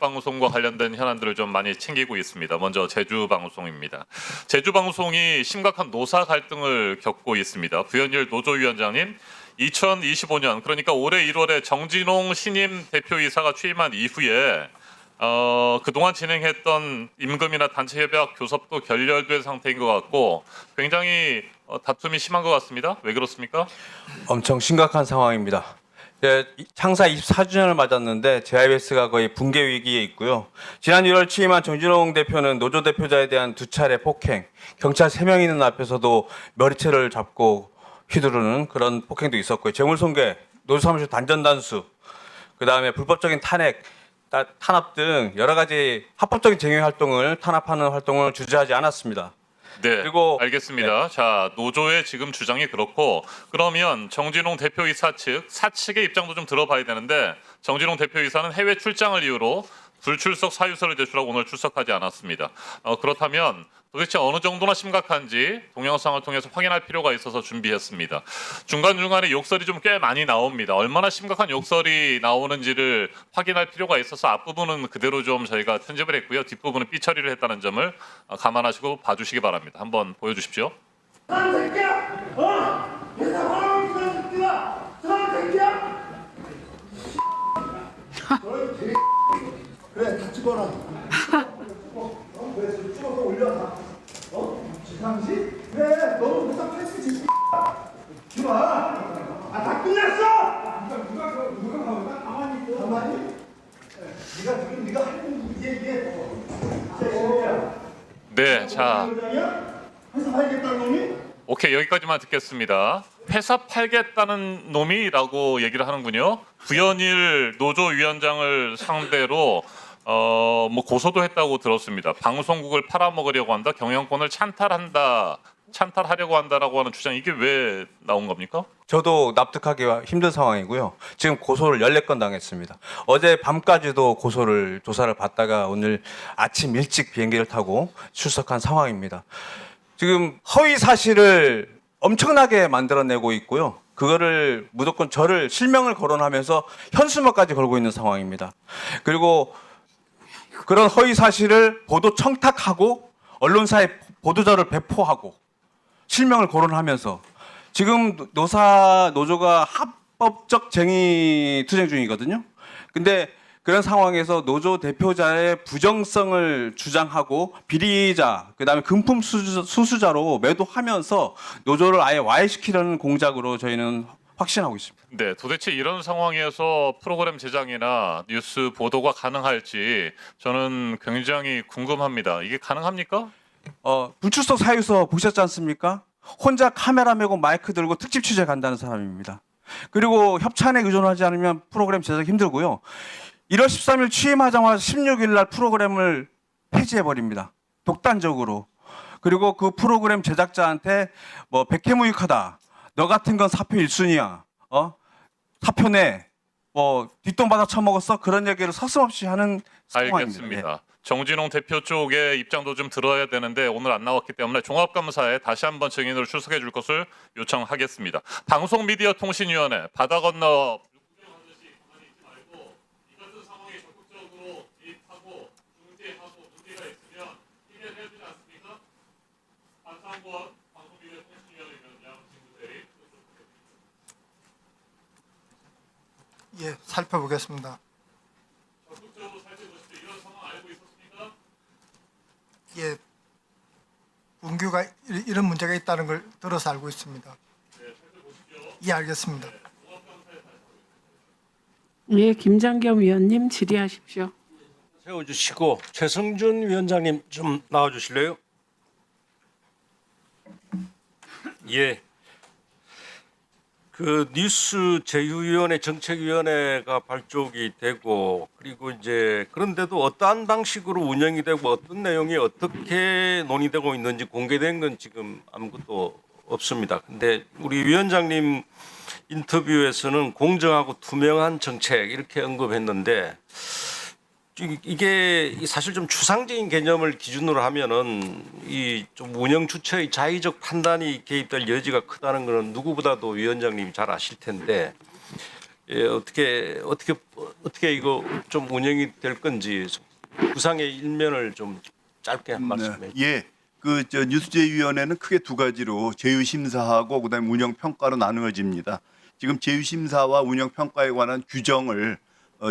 방송과 관련된 현안들을 좀 많이 챙기고 있습니다. 먼저 제주 방송입니다. 제주 방송이 심각한 노사 갈등을 겪고 있습니다. 부현일 노조위원장님, 2025년 그러니까 올해 1월에 정진홍 신임 대표이사가 취임한 이후에 그동안 진행했던 임금이나 단체 협약 교섭도 결렬된 상태인 것 같고 굉장히 다툼이 심한 것 같습니다. 왜 그렇습니까? 엄청 심각한 상황입니다. 예, 창사 24주년을 맞았는데 JIBS가 거의 붕괴 위기에 있고요. 지난 1월 취임한 정진홍 대표는 노조 대표자에 대한 2차례 폭행, 경찰 3명 있는 앞에서도 머리채를 잡고 휘두르는 그런 폭행도 있었고요. 재물손괴, 노조사무실 단전단수, 그다음에 불법적인 탄압 등 여러 가지 합법적인 쟁의 활동을 탄압하는 활동을 주저하지 않았습니다. 네, 그리고 알겠습니다. 자, 노조의 지금 주장이 그렇고 그러면 정진홍 대표이사 측 사측의 입장도 좀 들어봐야 되는데 정진홍 대표이사는 해외 출장을 이유로 불출석 사유서를 제출하고 오늘 출석하지 않았습니다. 그렇다면 도대체 어느 정도나 심각한지 동영상을 통해서 확인할 필요가 있어서 준비했습니다. 중간중간에 욕설이 좀 꽤 많이 나옵니다. 얼마나 심각한 욕설이 나오는지를 확인할 필요가 있어서 앞부분은 그대로 좀 저희가 편집을 했고요. 뒷부분은 삐처리를 했다는 점을 감안하시고 봐주시기 바랍니다. 한번 보여주십시오. 사람 새끼야! 회사 바람을 피는 새끼야! 사람 새끼야! 너희 개 그래 다 찍어라. 왜 찍어서 올려놔? 지상시? 그래 너는 회사 패스지. 좋아. 다 끝났어. 누가 가만히 있어. 가만히. 네가 지금 네가 하는 이게 네, 자. 회사 팔겠다는 놈이? 오케이, 여기까지만 듣겠습니다. 회사 팔겠다는 놈이라고 얘기를 하는군요. 부현일 노조위원장을 상대로 뭐 고소도 했다고 들었습니다. 방송국을 팔아먹으려고 한다, 경영권을 찬탈하려고 한다라고 하는 주장, 이게 왜 나온 겁니까? 저도 납득하기 힘든 상황이고요. 지금 고소를 14건 당했습니다. 어제 밤까지도 고소를 조사를 받다가 오늘 아침 일찍 비행기를 타고 출석한 상황입니다. 지금 허위 사실을 엄청나게 만들어내고 있고요. 그거를 무조건 저를 실명을 거론하면서 현수막까지 걸고 있는 상황입니다. 그리고 그런 허위 사실을 보도 청탁하고 언론사에 보도자를 배포하고 실명을 거론하면서 지금 노조가 합법적 쟁의 투쟁 중이거든요. 근데 그런 상황에서 노조 대표자의 부정성을 주장하고 비리자, 그다음에 금품 수수자로 매도하면서 노조를 아예 와해시키려는 공작으로 저희는 확신하고 있습니다. 네, 도대체 이런 상황에서 프로그램 제작이나 뉴스 보도가 가능할지 저는 굉장히 궁금합니다. 이게 가능합니까? 불출석 사유서 보셨지 않습니까? 혼자 카메라 메고 마이크 들고 특집 취재 간다는 사람입니다. 그리고 협찬에 의존하지 않으면 프로그램 제작 힘들고요. 1월 13일 취임하자마자 16일 날 프로그램을 폐지해버립니다. 독단적으로. 그리고 그 프로그램 제작자한테 뭐 백해무익하다. 너 같은 건 사표 1순위야. 사표 내. 뒷돈 받아 처먹었어. 그런 얘기를 서슴없이 하는 상황입니다. 알겠습니다. 예. 정진홍 대표 쪽의 입장도 좀 들어야 되는데 오늘 안 나왔기 때문에 종합감사에 다시 한번 증인으로 출석해 줄 것을 요청하겠습니다. 방송미디어통신위원회 바다 건너 예, 살펴보겠습니다. 적극적으로 살펴보십시오. 이런 상황 알고 있었습니까? 예, 문규가 이런 문제가 있다는 걸 들어서 알고 있습니다. 예, 알겠습니다. 예, 김장겸 위원님 질의하십시오. 세워주시고 최승준 위원장님 좀 나와주실래요? 예. 그 뉴스 제휴위원회 정책위원회가 발족이 되고 그리고 이제 그런데도 어떠한 방식으로 운영이 되고 어떤 내용이 어떻게 논의되고 있는지 공개된 건 지금 아무것도 없습니다. 근데 우리 위원장님 인터뷰에서는 공정하고 투명한 정책 이렇게 언급했는데 이게 사실 좀 추상적인 개념을 기준으로 하면은 이 좀 운영 주체의 자의적 판단이 개입될 여지가 크다는 것은 누구보다도 위원장님이 잘 아실 텐데 예, 어떻게 이거 좀 운영이 될 건지 구상의 일면을 좀 짧게 말씀해 주세요. 예. 뉴스제휴위원회는 크게 두 가지로 제휴심사하고 그다음에 운영평가로 나누어집니다. 지금 제휴심사와 운영평가에 관한 규정을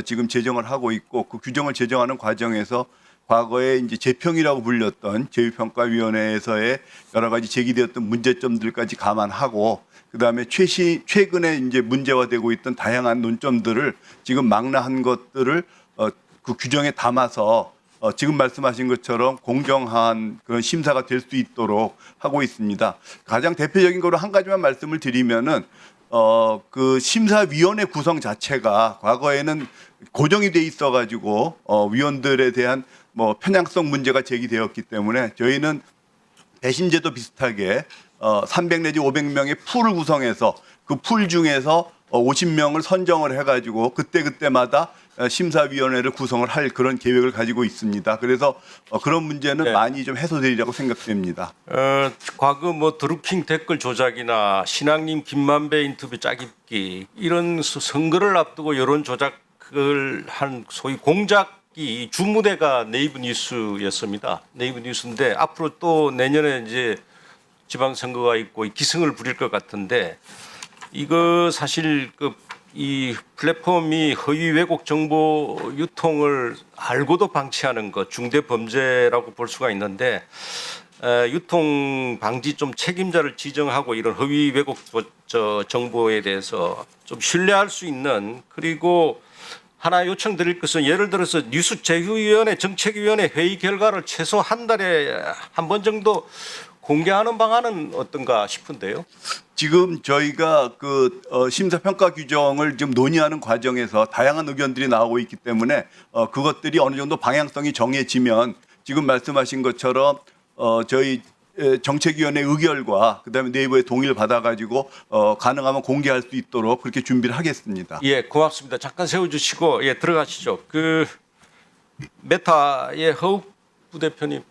지금 제정을 하고 있고 그 규정을 제정하는 과정에서 과거에 이제 재평이라고 불렸던 제휴평가위원회에서의 여러 가지 제기되었던 문제점들까지 감안하고 그다음에 최근에 이제 문제화되고 있던 다양한 논점들을 지금 망라한 것들을 그 규정에 담아서 지금 말씀하신 것처럼 공정한 그런 심사가 될 수 있도록 하고 있습니다. 가장 대표적인 거로 한 가지만 말씀을 드리면은 그 심사위원회 구성 자체가 과거에는 고정이 돼 있어가지고 위원들에 대한 뭐 편향성 문제가 제기되었기 때문에 저희는 배심제도 비슷하게 300 내지 500명의 풀을 구성해서 그 풀 중에서 50명을 선정을 해가지고 그때마다 심사위원회를 구성을 할 그런 계획을 가지고 있습니다. 그래서 그런 문제는 네. 많이 좀 해소되리라고 생각됩니다. 과거 뭐 드루킹 댓글 조작이나 신앙님 김만배 인터뷰 짜깁기 이런 선거를 앞두고 여론 조작을 한 소위 공작이 주무대가 네이버 뉴스였습니다. 네이버 뉴스인데 앞으로 또 내년에 이제 지방선거가 있고 기승을 부릴 것 같은데 이거 사실 이 플랫폼이 허위 왜곡 정보 유통을 알고도 방치하는 것 중대 범죄라고 볼 수가 있는데 유통 방지 좀 책임자를 지정하고 이런 허위 왜곡 정보에 대해서 좀 신뢰할 수 있는 그리고 하나 요청드릴 것은 예를 들어서 뉴스제휴위원회 정책위원회 회의 결과를 최소 한 달에 한 번 정도 공개하는 방안은 어떤가 싶은데요. 지금 저희가 심사평가 규정을 지금 논의하는 과정에서 다양한 의견들이 나오고 있기 때문에 그것들이 어느 정도 방향성이 정해지면 지금 말씀하신 것처럼 저희 정책위원회 의결과 그다음에 네이버의 동의를 받아가지고 가능하면 공개할 수 있도록 그렇게 준비를 하겠습니다. 예, 고맙습니다. 잠깐 세워주시고 예 들어가시죠. 그 메타의 허욱 부대표님.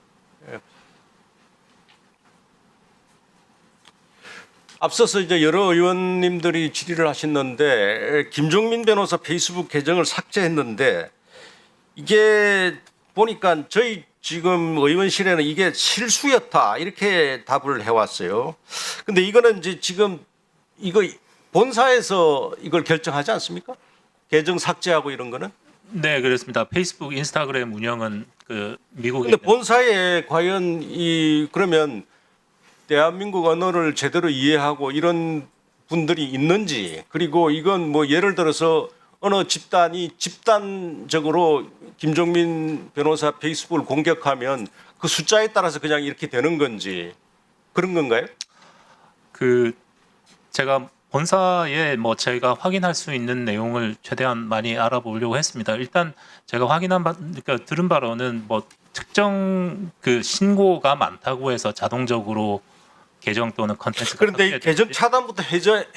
앞서서 이제 여러 의원님들이 질의를 하셨는데 김종민 변호사 페이스북 계정을 삭제했는데 이게 보니까 저희 지금 의원실에는 이게 실수였다 이렇게 답을 해왔어요. 근데 이거는 이제 지금 이거 본사에서 이걸 결정하지 않습니까? 계정 삭제하고 이런 거는? 네, 그렇습니다. 페이스북, 인스타그램 운영은 그 미국에 근데 본사에 과연 그러면 대한민국 언어를 제대로 이해하고 이런 분들이 있는지 그리고 이건 뭐 예를 들어서 어느 집단이 집단적으로 김종민 변호사 페이스북을 공격하면 그 숫자에 따라서 그냥 이렇게 되는 건지 그런 건가요? 그 제가 본사에 뭐 제가 확인할 수 있는 내용을 최대한 많이 알아보려고 했습니다. 일단 제가 그러니까 들은 바로는 뭐 특정 그 신고가 많다고 해서 자동적으로 계정 또는 컨텐츠가 그런데 이 계정 차단부터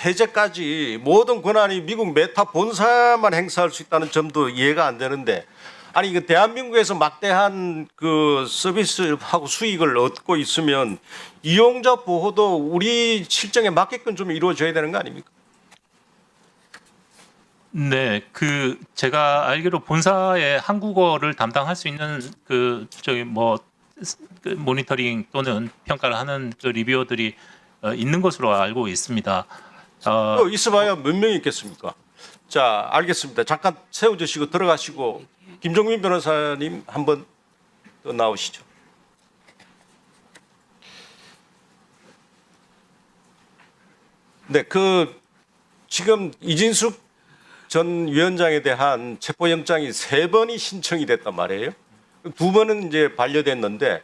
해제까지 모든 권한이 미국 메타 본사만 행사할 수 있다는 점도 이해가 안 되는데 아니 그 대한민국에서 막대한 그 서비스하고 수익을 얻고 있으면 이용자 보호도 우리 실정에 맞게끔 좀 이루어져야 되는 거 아닙니까? 네, 그 제가 알기로 본사에 한국어를 담당할 수 있는 그 모니터링 또는 평가를 하는 그 리뷰어들이 있는 것으로 알고 있습니다. 있어봐야 몇 명이 있겠습니까? 자, 알겠습니다. 잠깐 세워주시고 들어가시고 김종민 변호사님 한번 또 나오시죠. 네, 지금 이진숙 전 위원장에 대한 체포영장이 3번이 신청이 됐단 말이에요. 2번은 이제 반려됐는데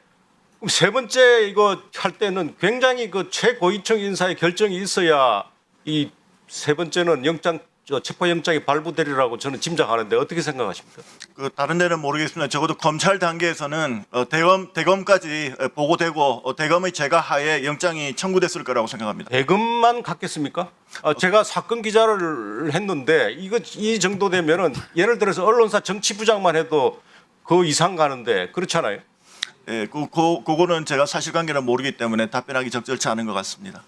그럼 3번째 이거 할 때는 굉장히 그 최고위층 인사의 결정이 있어야 이 3번째는 체포영장이 발부되리라고 저는 짐작하는데 어떻게 생각하십니까? 다른 데는 모르겠습니다. 적어도 검찰 단계에서는 대검까지 보고되고 대검의 제가하에 영장이 청구됐을 거라고 생각합니다. 대검만 갔겠습니까? 제가 사건 기자를 했는데 이 정도 되면은 예를 들어서 언론사 정치부장만 해도 그 이상 가는데 그렇잖아요. 예, 그거는 제가 사실관계는 모르기 때문에 답변하기 적절치 않은 것 같습니다.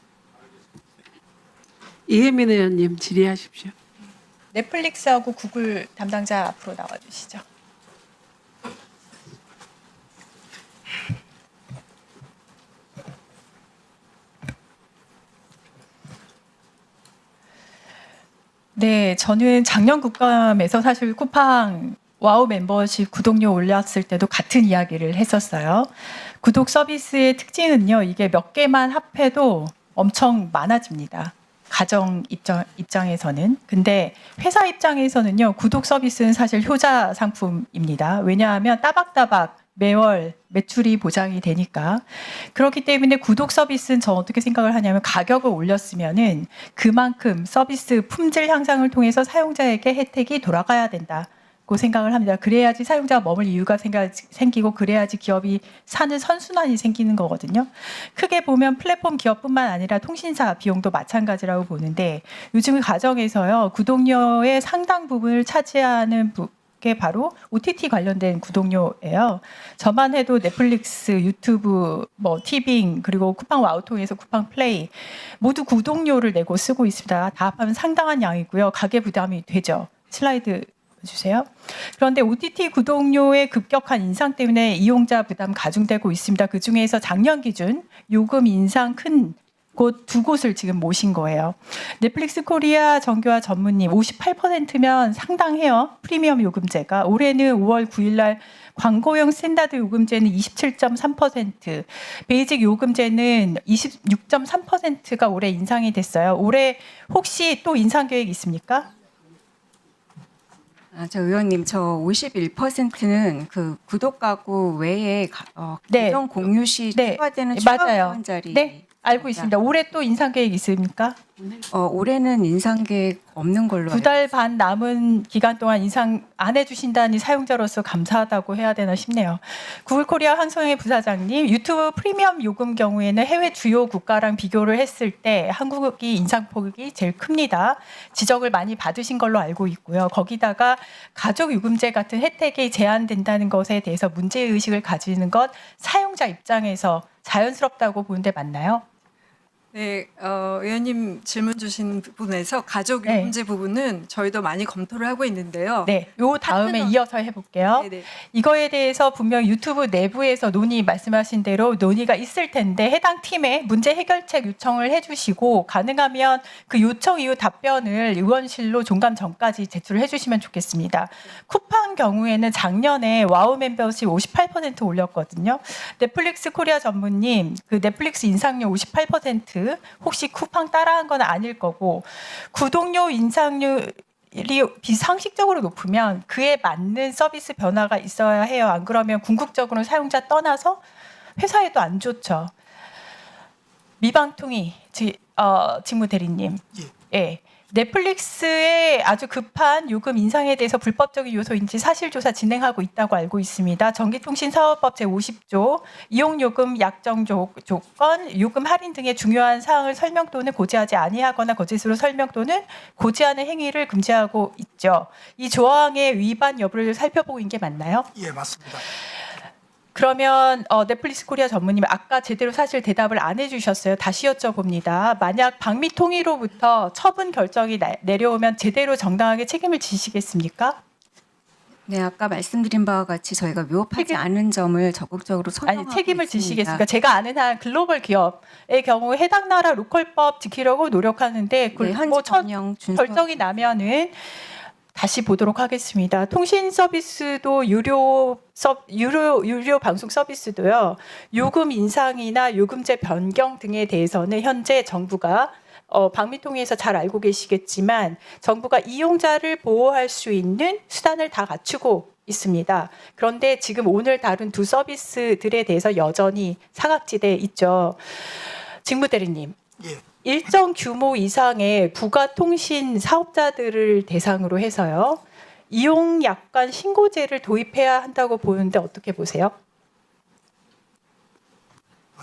이혜민 의원님 질의하십시오. 넷플릭스하고 구글 담당자 앞으로 나와 주시죠. 네, 저는 작년 국감에서 사실 쿠팡 와우 멤버십 구독료 올렸을 때도 같은 이야기를 했었어요. 구독 서비스의 특징은요, 이게 몇 개만 합해도 엄청 많아집니다. 가정 입장에서는. 근데 회사 입장에서는요, 구독 서비스는 사실 효자 상품입니다. 왜냐하면 따박따박 매월 매출이 보장이 되니까. 그렇기 때문에 구독 서비스는 저 어떻게 생각을 하냐면 가격을 올렸으면은 그만큼 서비스 품질 향상을 통해서 사용자에게 혜택이 돌아가야 된다고 생각을 합니다. 그래야지 사용자가 머물 이유가 생기고 그래야지 기업이 사는 선순환이 생기는 거거든요. 크게 보면 플랫폼 기업뿐만 아니라 통신사 비용도 마찬가지라고 보는데 요즘 가정에서요, 구독료의 상당 부분을 차지하는 게 바로 OTT 관련된 구독료예요. 저만 해도 넷플릭스, 유튜브, 뭐 티빙, 그리고 쿠팡 와우 통해서 쿠팡 플레이 모두 구독료를 내고 쓰고 있습니다. 다 합하면 상당한 양이고요. 가계 부담이 되죠. 슬라이드 주세요. 그런데 OTT 구독료의 급격한 인상 때문에 이용자 부담 가중되고 있습니다. 그중에서 작년 기준 요금 인상 큰 곳 두 곳을 지금 모신 거예요. 넷플릭스 코리아 정교화 전무님 58%면 상당해요. 프리미엄 요금제가. 올해는 5월 9일 날 광고용 스탠다드 요금제는 27.3%, 베이직 요금제는 26.3%가 올해 인상이 됐어요. 올해 혹시 또 인상 계획 있습니까? 저 의원님, 저 51%는 그 구독 가구 외에 네. 계정 공유 시 네. 추가되는 추가 맞아요. 후원자리. 네, 알고 있습니다. 올해 또 인상 계획 있습니까? 올해는 인상 계획 없는 걸로. 두 달 반 남은 기간 동안 인상 안 해주신다니 사용자로서 감사하다고 해야 되나 싶네요. 구글 코리아 황성혜 부사장님, 유튜브 프리미엄 요금 경우에는 해외 주요 국가랑 비교를 했을 때 한국이 인상폭이 제일 큽니다. 지적을 많이 받으신 걸로 알고 있고요. 거기다가 가족 요금제 같은 혜택이 제한된다는 것에 대해서 문제의식을 가지는 것 사용자 입장에서 자연스럽다고 보는데 맞나요? 네, 의원님 질문 주신 부분에서 가족 네. 요금제 부분은 저희도 많이 검토를 하고 있는데요. 네, 요 다음에 이어서 해볼게요. 네네. 이거에 대해서 분명 유튜브 내부에서 말씀하신 대로 논의가 있을 텐데 해당 팀에 문제 해결책 요청을 해주시고 가능하면 그 요청 이후 답변을 의원실로 종감 전까지 제출을 해주시면 좋겠습니다. 쿠팡 경우에는 작년에 와우 멤버십 58% 올렸거든요. 넷플릭스 코리아 전무님, 그 넷플릭스 인상률 58%, 혹시 쿠팡 따라한 건 아닐 거고 구독료 인상률 비상식적으로 높으면 그에 맞는 서비스 변화가 있어야 해요. 안 그러면 궁극적으로 사용자 떠나서 회사에도 안 좋죠. 미방통위 직무대리님, 예. 넷플릭스의 아주 급한 요금 인상에 대해서 불법적인 요소인지 사실조사 진행하고 있다고 알고 있습니다. 전기통신사업법 제50조 이용요금 약정 조건, 요금 할인 등의 중요한 사항을 설명 또는 고지하지 아니하거나 거짓으로 설명 또는 고지하는 행위를 금지하고 있죠. 이 조항의 위반 여부를 살펴보고 있는 게 맞나요? 예, 맞습니다. 그러면 넷플릭스 코리아 전무님 아까 제대로 사실 대답을 안 해주셨어요. 다시 여쭤봅니다. 만약 방미통위로부터 처분 결정이 내려오면 제대로 정당하게 책임을 지시겠습니까? 네, 아까 말씀드린 바와 같이 저희가 위법하지 않은 점을 적극적으로 소명하고 아니 책임을 있습니다. 지시겠습니까? 제가 아는 한 글로벌 기업의 경우 해당 나라 로컬법 지키려고 노력하는데 네, 현지 뭐 법령 준수. 결정이 나면은 다시 보도록 하겠습니다. 통신 서비스도 유료 방송 서비스도요. 요금 인상이나 요금제 변경 등에 대해서는 현재 정부가 방미통위에서 잘 알고 계시겠지만 정부가 이용자를 보호할 수 있는 수단을 다 갖추고 있습니다. 그런데 지금 오늘 다룬 두 서비스들에 대해서 여전히 사각지대에 있죠. 직무대리님. 예. 일정 규모 이상의 부가통신 사업자들을 대상으로 해서요. 이용 약관 신고제를 도입해야 한다고 보는데 어떻게 보세요?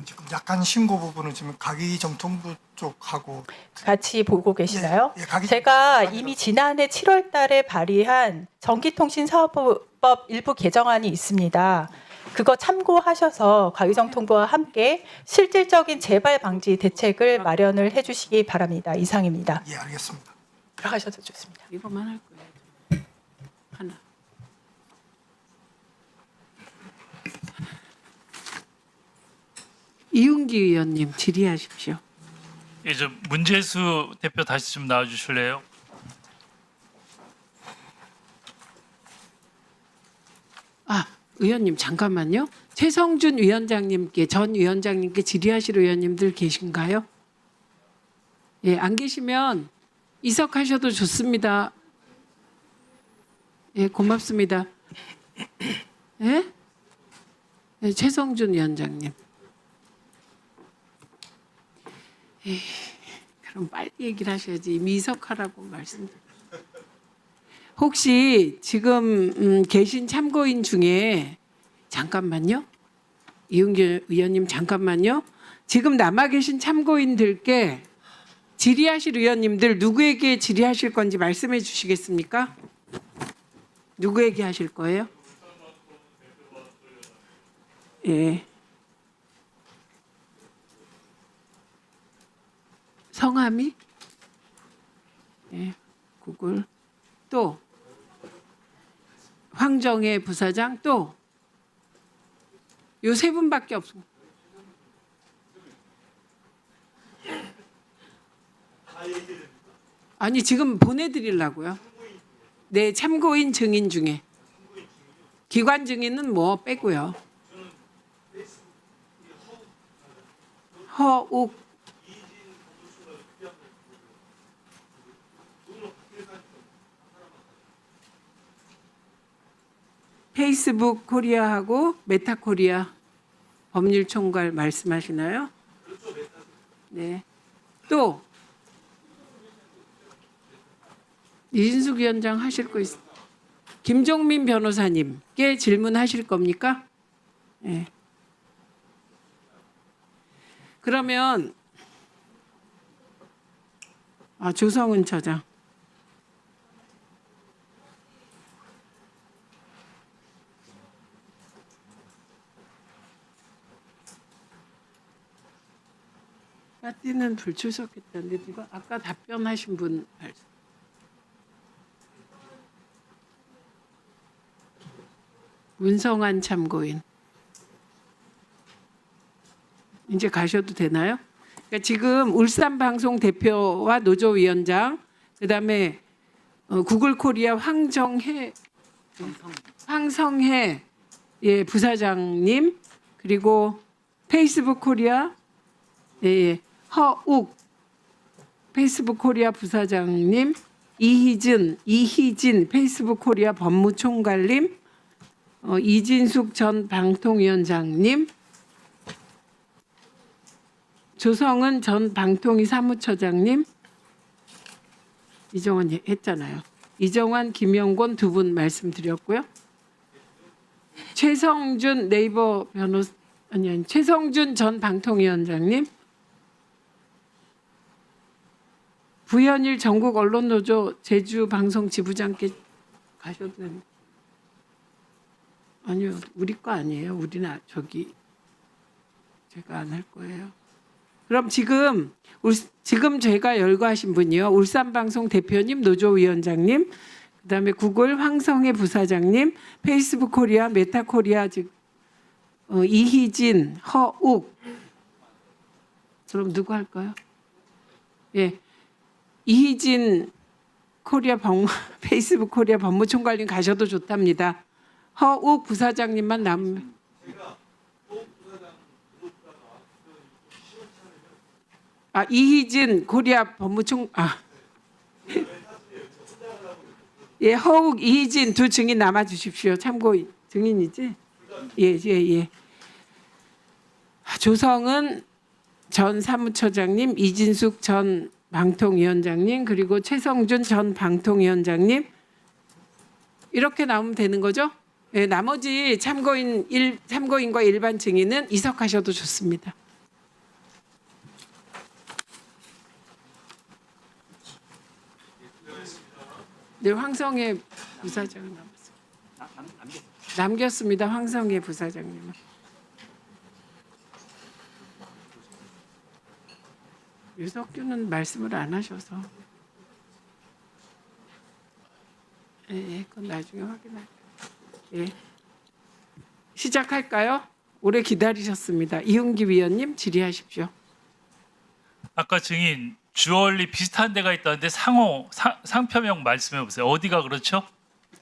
지금 약간 신고 부분은 지금 가기정통부 쪽하고 같이 보고 계시나요? 예, 가기- 제가 이미 지난해 7월 달에 발의한 전기통신사업법 일부 개정안이 있습니다. 그거 참고하셔서 가기정통부와 함께 실질적인 재발 방지 대책을 마련을 해주시기 바랍니다. 이상입니다. 예, 알겠습니다. 들어가셔도 좋습니다. 이것만 할 거예요. 하나. 이윤기 의원님 질의하십시오. 이제 문재수 대표 다시 좀 나와 주실래요? 아, 의원님 잠깐만요. 최성준 위원장님께 전 위원장님께 질의하실 의원님들 계신가요? 예, 안 계시면 이석하셔도 좋습니다. 예, 고맙습니다. 예? 예, 최성준 위원장님. 그럼 빨리 얘기를 하셔야지. 이미 이석하라고 말씀드렸어요. 혹시 지금 계신 참고인 중에 잠깐만요. 이은규 의원님 잠깐만요. 지금 남아 계신 참고인들께 질의하실 의원님들 누구에게 질의하실 건지 말씀해 주시겠습니까? 누구에게 하실 거예요? 예. 성함이? 예. 구글. 또 황정혜 부사장 또 요 세 분밖에 없습니다. 아니 지금 보내드리려고요. 네, 참고인 증인 중에 기관 증인은 뭐 빼고요. 허욱 페이스북 코리아하고 메타 코리아 법률 총괄 말씀하시나요? 네. 또 이진숙 위원장 하실 거 있. 김종민 변호사님께 질문하실 겁니까? 네. 그러면 조성은 처장. 파티는 불출석했다는데 누가 아까 답변하신 분 말씀. 문성환 참고인. 이제 가셔도 되나요? 그러니까 지금 울산방송 대표와 노조위원장, 그다음에 구글 코리아 황성혜 예, 부사장님, 그리고 페이스북 코리아 예, 허욱 페이스북 코리아 부사장님, 이희진 페이스북 코리아 법무총괄님, 이진숙 전 방통위원장님, 조성은 전 방통위 사무처장님, 이정환 했잖아요. 이정환, 김영권 두 분 말씀드렸고요. 최성준 네이버 변호사 아니 최성준 전 방통위원장님, 부현일 전국 언론노조 제주 방송 지부장께 가셔도 됩니다. 아니요, 우리 거 아니에요. 우리는 저기 제가 안 할 거예요. 그럼 지금 제가 열거하신 분이요. 울산방송 대표님, 노조위원장님, 그다음에 구글 황성혜 부사장님, 페이스북 코리아, 메타 코리아 이희진, 허욱. 그럼 누구 할까요? 예. 이희진 페이스북 코리아 법무총괄님 가셔도 좋답니다. 허욱 부사장님만 남으면. 이희진 코리아 예, 허욱, 이희진 두 증인 남아 주십시오. 참고인 증인이지? 예. 조성은 전 사무처장님, 이진숙 전 방통위원장님, 그리고 최성준 전 방통위원장님, 이렇게 나오면 되는 거죠? 예, 나머지 참고인과 일반 증인은 이석하셔도 좋습니다. 네, 황성혜 부사장은 남았습니다. 남겼습니다. 황성혜 부사장님은. 유석규는 말씀을 안 하셔서. 예, 그건 나중에 확인할게요. 예. 시작할까요? 오래 기다리셨습니다. 이훈기 위원님 질의하십시오. 아까 증인 주얼리 비슷한 데가 있다는데 상표명 말씀해 보세요. 어디가 그렇죠?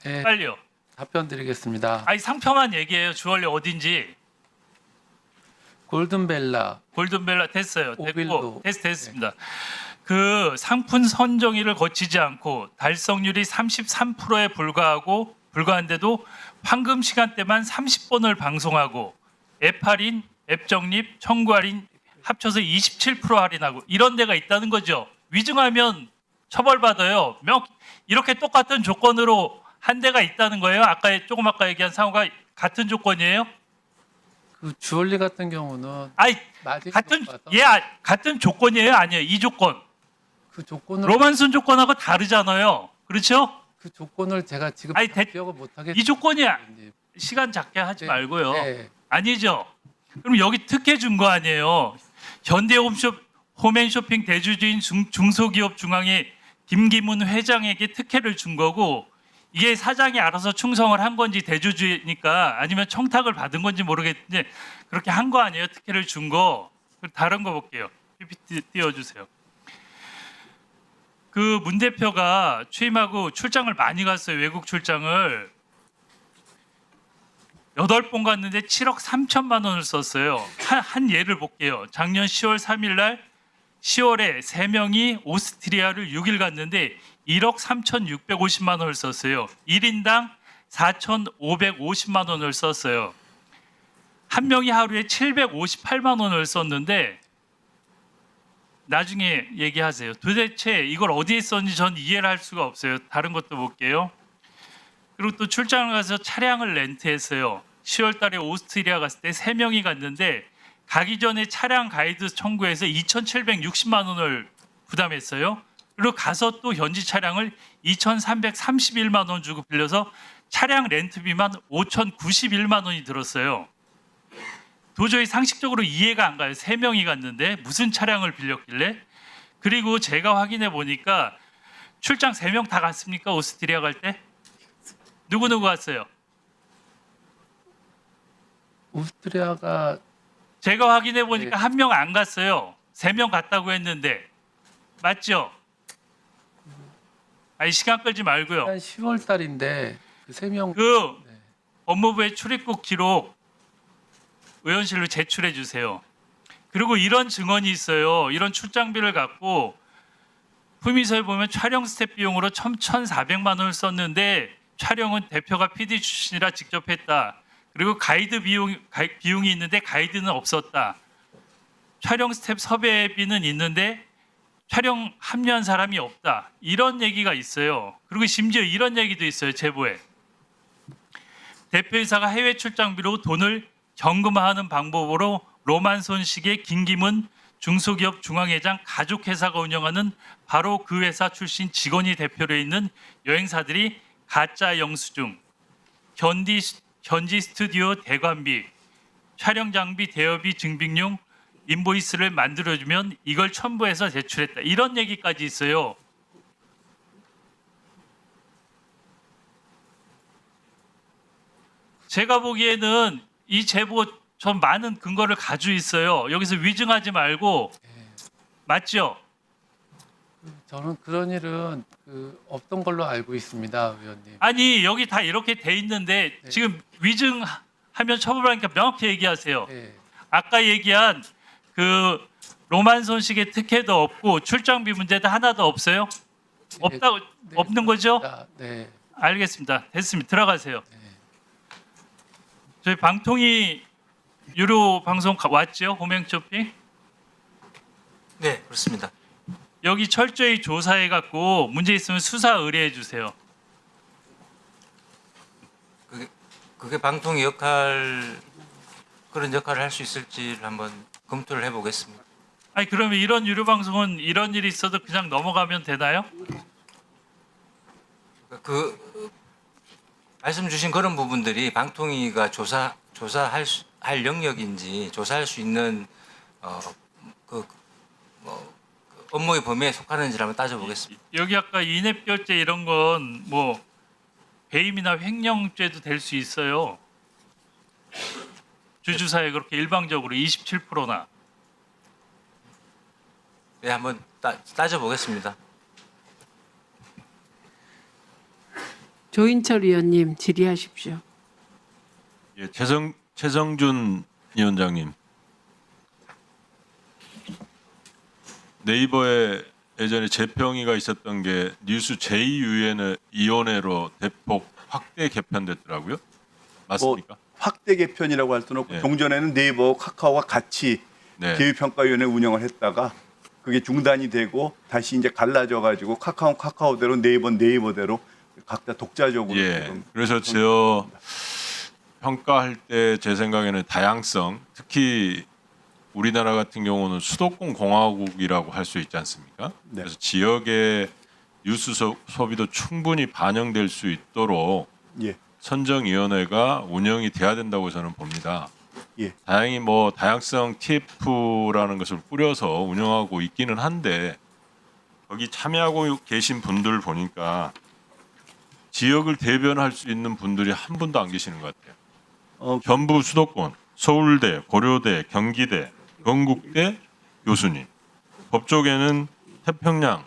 네, 빨리요. 답변 드리겠습니다. 아니 상표만 얘기해요. 주얼리 어딘지. 골든벨라, 골든벨라 됐어요. 됐고 오빌도. 됐습니다. 그 상품 선정위를 거치지 않고 달성률이 33%에 불과한데도 황금 시간대만 30번을 방송하고 앱 할인, 앱 적립, 청구 할인 합쳐서 27% 할인하고 이런 데가 있다는 거죠. 위증하면 처벌받아요. 이렇게 똑같은 조건으로 한 데가 있다는 거예요. 조금 아까 얘기한 상호가 같은 조건이에요? 그 주얼리 같은 경우는 아니 맞은 같은 것보다 같은 조건이에요, 아니에요? 이 조건. 그 조건을 로만순 조건하고 다르잖아요. 그렇죠? 그 조건을 제가 지금 아니, 기억을 못 하겠습니다. 이 조건이 시간 작게 하지 말고요. 네. 아니죠. 그럼 여기 특혜 준 거 아니에요. 홈앤쇼핑 대주주인 중소기업 중앙회 김기문 회장에게 특혜를 준 거고 이게 사장이 알아서 충성을 한 건지 대주주니까 아니면 청탁을 받은 건지 모르겠는데 그렇게 한 거 아니에요. 특혜를 준 거. 다른 거 볼게요. PPT 띄워주세요. 그 문 대표가 취임하고 출장을 많이 갔어요. 외국 출장을 8번 갔는데 7억 3천만 원을 썼어요. 한 예를 볼게요. 작년 10월 3일 날 10월에 3명이 오스트리아를 6일 갔는데 1억 3,650만 원을 썼어요. 1인당 4,550만 원을 썼어요. 한 명이 하루에 758만 원을 썼는데 나중에 얘기하세요. 도대체 이걸 어디에 썼는지 전 이해를 할 수가 없어요. 다른 것도 볼게요. 그리고 또 출장을 가서 차량을 렌트했어요. 10월 달에 오스트리아 갔을 때 3명이 갔는데 가기 전에 차량 가이드 청구해서 2,760만 원을 부담했어요. 그리고 가서 또 현지 차량을 2,331만 원 주고 빌려서 차량 렌트비만 5,091만 원이 들었어요. 도저히 상식적으로 이해가 안 가요. 3명이 갔는데 무슨 차량을 빌렸길래? 그리고 제가 확인해 보니까 출장 3명 다 갔습니까? 오스트리아 갈 때? 누구 갔어요? 오스트리아가 제가 확인해 보니까 네. 한 명 안 갔어요. 3명 갔다고 했는데 맞죠? 아니 시간 끌지 말고요. 한 10월 달인데 그 3명 그 네. 법무부의 출입국 기록 의원실로 제출해 주세요. 그리고 이런 증언이 있어요. 이런 출장비를 갖고 품위서에 보면 촬영 스텝 비용으로 1,400만 원을 썼는데 촬영은 대표가 PD 출신이라 직접 했다. 그리고 가이드 비용이 있는데 가이드는 없었다. 촬영 스텝 섭외비는 있는데 촬영 합류한 사람이 없다. 이런 얘기가 있어요. 그리고 심지어 이런 얘기도 있어요. 제보에. 대표이사가 해외 출장비로 돈을 현금화하는 방법으로 로만손식의 김기문 중소기업 중앙회장 가족회사가 운영하는 바로 그 회사 출신 직원이 대표로 있는 여행사들이 가짜 영수증, 현지 스튜디오 대관비, 촬영 장비 대여비 증빙용 인보이스를 만들어주면 이걸 첨부해서 제출했다. 이런 얘기까지 있어요. 제가 보기에는 이 제보 전 많은 근거를 가지고 있어요. 여기서 위증하지 말고 맞죠? 저는 그런 일은 없던 걸로 알고 있습니다, 의원님. 아니 여기 다 이렇게 돼 있는데 네. 지금 위증하면 처벌하니까 명확히 얘기하세요. 네. 아까 얘기한 그 로만손식의 특혜도 없고 출장비 문제도 하나도 없어요? 없다고 네, 없는 거죠? 네. 알겠습니다. 됐습니다. 들어가세요. 저희 방통위 유료 방송 왔죠? 홈행쇼핑? 네, 그렇습니다. 여기 철저히 조사해 갖고 문제 있으면 수사 의뢰해 주세요. 그게 방통위 그런 역할을 할 수 있을지를 한번 검토를 해보겠습니다. 아니 그러면 이런 유료 방송은 이런 일이 있어도 그냥 넘어가면 되나요? 말씀 주신 그런 부분들이 방통위가 조사할 영역인지 조사할 수 있는 업무의 범위에 속하는지를 한번 따져보겠습니다. 여기 아까 인앱 결제 이런 건 뭐 배임이나 횡령죄도 될 수 있어요. 주주사에 그렇게 일방적으로 27%나. 네, 한번 따져보겠습니다. 조인철 위원님 질의하십시오. 예, 최성준 위원장님, 네이버에 예전에 재평의가 있었던 게 뉴스 제2위원회로 대폭 확대 개편됐더라고요. 맞습니까? 확대 개편이라고 할 수는 없고 예. 종전에는 네이버, 카카오가 같이 네. 제휴평가위원회 운영을 했다가 그게 중단이 되고 다시 이제 갈라져 가지고 카카오대로 네이버대로 각자 독자적으로 예. 지금 그래서 저 평가할 때 제 생각에는 다양성, 특히 우리나라 같은 경우는 수도권 공화국이라고 할 수 있지 않습니까? 네. 그래서 지역의 뉴스 소비도 충분히 반영될 수 있도록 예. 선정위원회가 운영이 돼야 된다고 저는 봅니다. 예. 다행히 뭐 다양성 TF라는 것을 꾸려서 운영하고 있기는 한데 거기 참여하고 계신 분들 보니까 지역을 대변할 수 있는 분들이 한 분도 안 계시는 것 같아요. 전부 수도권, 서울대, 고려대, 경기대, 건국대 교수님. 법조계는 태평양,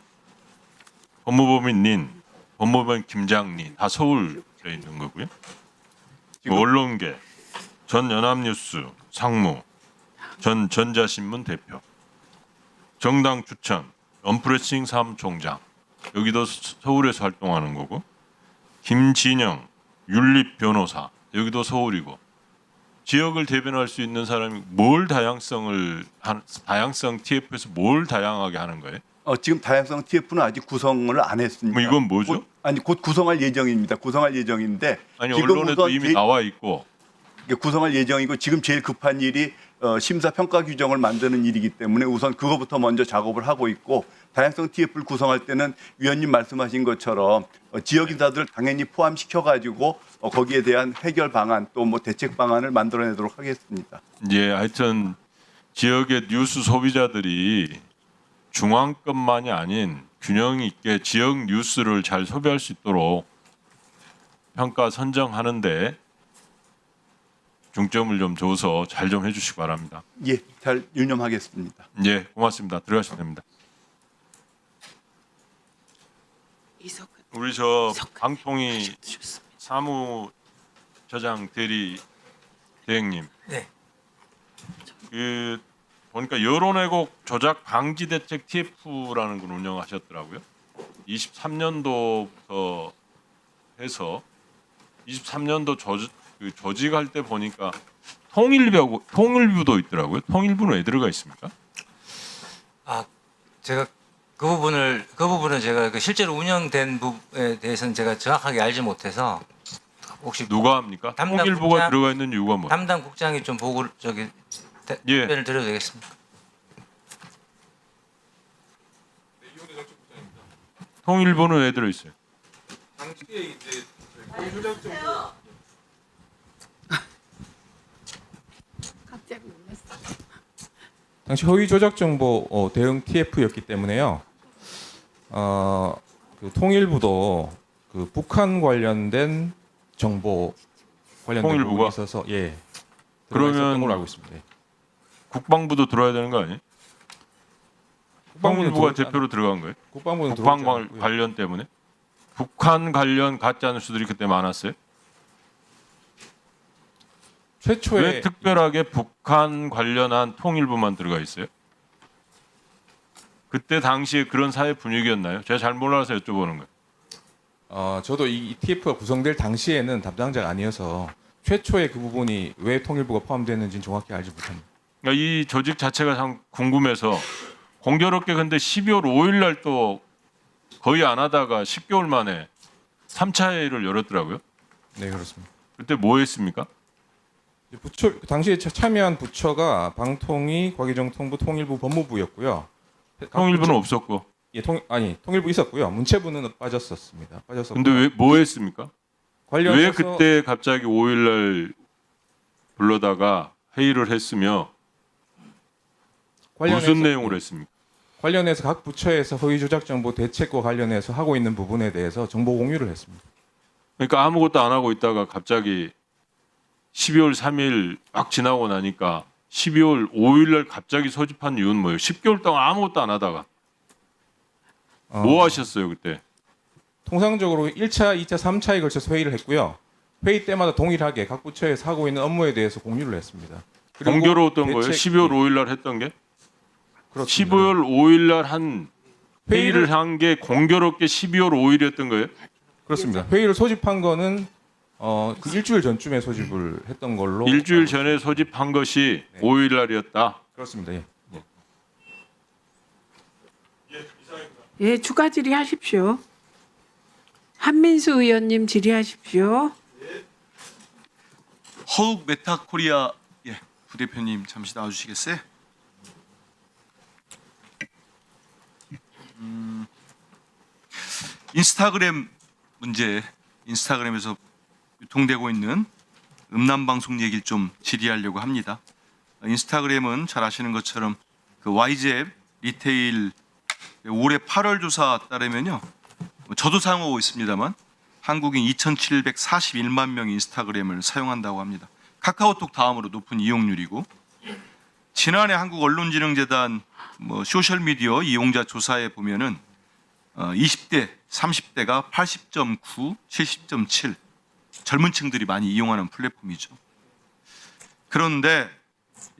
법무법인 린, 법무법인 김장리 다 서울에 있는 거고요. 언론계, 전 연합뉴스 상무, 전 전자신문 대표, 정당 추천, 언프레싱 사무총장 여기도 서울에서 활동하는 거고, 김진영 윤립 변호사 여기도 서울이고, 지역을 대변할 수 있는 사람이 뭘 다양성 TF에서 뭘 다양하게 하는 거예요? 지금 다양성 TF는 아직 구성을 안 했습니다. 뭐 이건 뭐죠? 곧 구성할 예정입니다. 구성할 예정인데 아니 지금 언론에도 우선 이미 나와 있고. 구성할 예정이고 지금 제일 급한 일이 심사 평가 규정을 만드는 일이기 때문에 우선 그거부터 먼저 작업을 하고 있고, 다양성 TF를 구성할 때는 위원님 말씀하신 것처럼 지역 인사들을 당연히 포함시켜 가지고 거기에 대한 해결 방안 또 뭐 대책 방안을 만들어내도록 하겠습니다. 예, 하여튼 지역의 뉴스 소비자들이 중앙권만이 아닌 균형 있게 지역 뉴스를 잘 소비할 수 있도록 평가 선정하는데 중점을 좀 줘서 잘 좀 해주시기 바랍니다. 예, 잘 유념하겠습니다. 예, 고맙습니다. 들어가시면 됩니다. 우리 저 방통위 사무처장 대행님. 네. 그 보니까 여론왜곡 조작 방지 대책 TF라는 걸 운영하셨더라고요. 23년도부터 해서 23년도 조직할 때 보니까 통일부도 있더라고요. 통일부는 왜 들어가 있습니까? 제가 그 부분은 제가 실제로 운영된 부분에 대해서는 제가 정확하게 알지 못해서 혹시 누가 합니까? 통일부가 들어가 있는 이유가 뭐예요? 담당 국장이 좀 보고 답변을 드려도 되겠습니까? 통일부는 왜 들어 있어요? 당시 허위 조작 정보 대응 TF였기 때문에요. 그 통일부도 그 북한 관련된 정보 관련된 통일부가? 부분이 있어서 예. 그러면 걸로 알고 있습니다. 예. 국방부도 들어야 되는 거 아니에요? 통일부가 대표로 들어간 거예요? 국방부는 북한 들어오지 않았고요. 관련 때문에? 북한 관련 가짜 뉴스들이 그때 많았어요? 최초에 왜 특별하게 북한 관련한 통일부만 들어가 있어요? 그때 당시에 그런 사회 분위기였나요? 제가 잘 몰라서 여쭤보는 거예요. 저도 이 TF가 구성될 당시에는 담당자가 아니어서 최초에 그 부분이 왜 통일부가 포함되는지는 정확히 알지 못합니다. 그러니까 이 조직 자체가 참 궁금해서 공교롭게 근데 12월 5일 날 또 거의 안 하다가 10개월 만에 3차 회의를 열었더라고요. 네, 그렇습니다. 그때 뭐 했습니까? 부처 당시에 참여한 부처가 방통위, 과기정통부, 통일부, 법무부였고요. 통일부는 없었고. 예, 통일부 있었고요. 문체부는 빠졌었습니다. 빠졌었고. 근데 왜 뭐 했습니까? 관련해서 왜 그때 갑자기 5일 날 불러다가 회의를 했으며 무슨 내용을 했습니까? 관련해서 각 부처에서 허위 조작 정보 대책과 관련해서 하고 있는 부분에 대해서 정보 공유를 했습니다. 그러니까 아무것도 안 하고 있다가 갑자기 12월 3일 막 지나고 나니까 12월 5일 날 갑자기 소집한 이유는 뭐예요? 10개월 동안 아무것도 안 하다가 뭐 하셨어요 그때? 통상적으로 1차, 2차, 3차에 걸쳐서 회의를 했고요. 회의 때마다 동일하게 각 부처에서 하고 있는 업무에 대해서 공유를 했습니다. 그리고 공교로웠던 거예요? 대책- 12월 5일 날 했던 게? 그렇습니다. 12월 5일 날 한 회의를 한 게 공교롭게 12월 5일이었던 거예요? 그렇습니다. 회의를 소집한 거는 그 일주일 전쯤에 소집을 했던 걸로 일주일 전에 소집한 것이 5일 날이었다. 그렇습니다. 예. 예, 추가 질의하십시오. 한민수 의원님 질의하십시오. 허욱 메타코리아 부대표님 잠시 나와주시겠어요? 인스타그램 문제, 인스타그램에서 유통되고 있는 음란 방송 얘기를 좀 질의하려고 합니다. 인스타그램은 잘 아시는 것처럼 그 YZ 리테일 올해 8월 조사 따르면요, 저도 사용하고 있습니다만 한국인 2,741만 명이 인스타그램을 사용한다고 합니다. 카카오톡 다음으로 높은 이용률이고, 지난해 한국언론진흥재단 소셜미디어 이용자 조사에 보면은 20대, 30대가 80.9, 70.7 젊은 층들이 많이 이용하는 플랫폼이죠. 그런데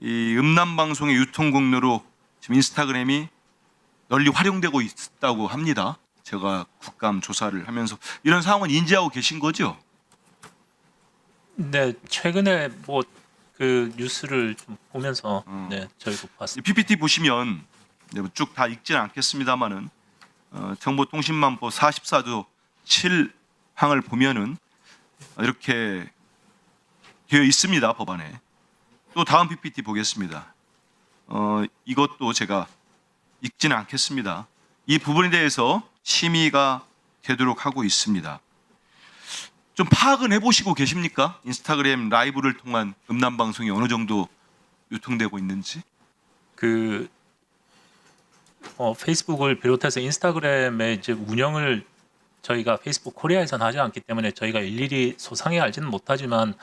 이 음란 방송의 유통 공로로 지금 인스타그램이 널리 활용되고 있다고 합니다. 제가 국감 조사를 하면서 이런 상황은 인지하고 계신 거죠? 네, 최근에 뭐 그 뉴스를 좀 보면서 네, 저희도 봤습니다. PPT 보시면 쭉 다 읽지는 않겠습니다만은 정보통신망법 44조 7항을 보면은 이렇게 되어 있습니다, 법안에. 또 다음 PPT 보겠습니다. 이것도 제가 읽지는 않겠습니다. 이 부분에 대해서 심의가 되도록 하고 있습니다. 좀 파악은 해보시고 계십니까? 인스타그램 라이브를 통한 음란 방송이 어느 정도 유통되고 있는지? 페이스북을 비롯해서 인스타그램의 이제 운영을 저희가 페이스북 코리아에서는 하지 않기 때문에 저희가 일일이 소상히 알지는 못하지만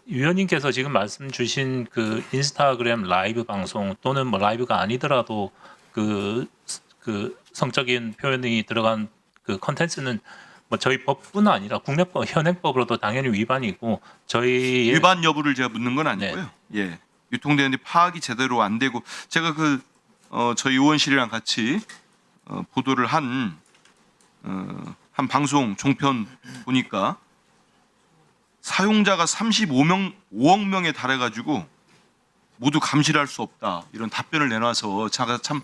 위원님께서 지금 말씀 주신 그 인스타그램 라이브 방송 또는 뭐 라이브가 아니더라도 그 성적인 표현이 들어간 그 컨텐츠는 뭐 저희 법뿐 아니라 국내법 현행법으로도 당연히 위반이고 저희 위반 여부를 제가 묻는 건 아니고요. 예, 유통되는데 파악이 제대로 안 되고 제가 저희 의원실이랑 같이 보도를 한 방송 종편 보니까 사용자가 35억 명에 달해가지고 모두 감시를 할 수 없다 이런 답변을 내놔서 제가 참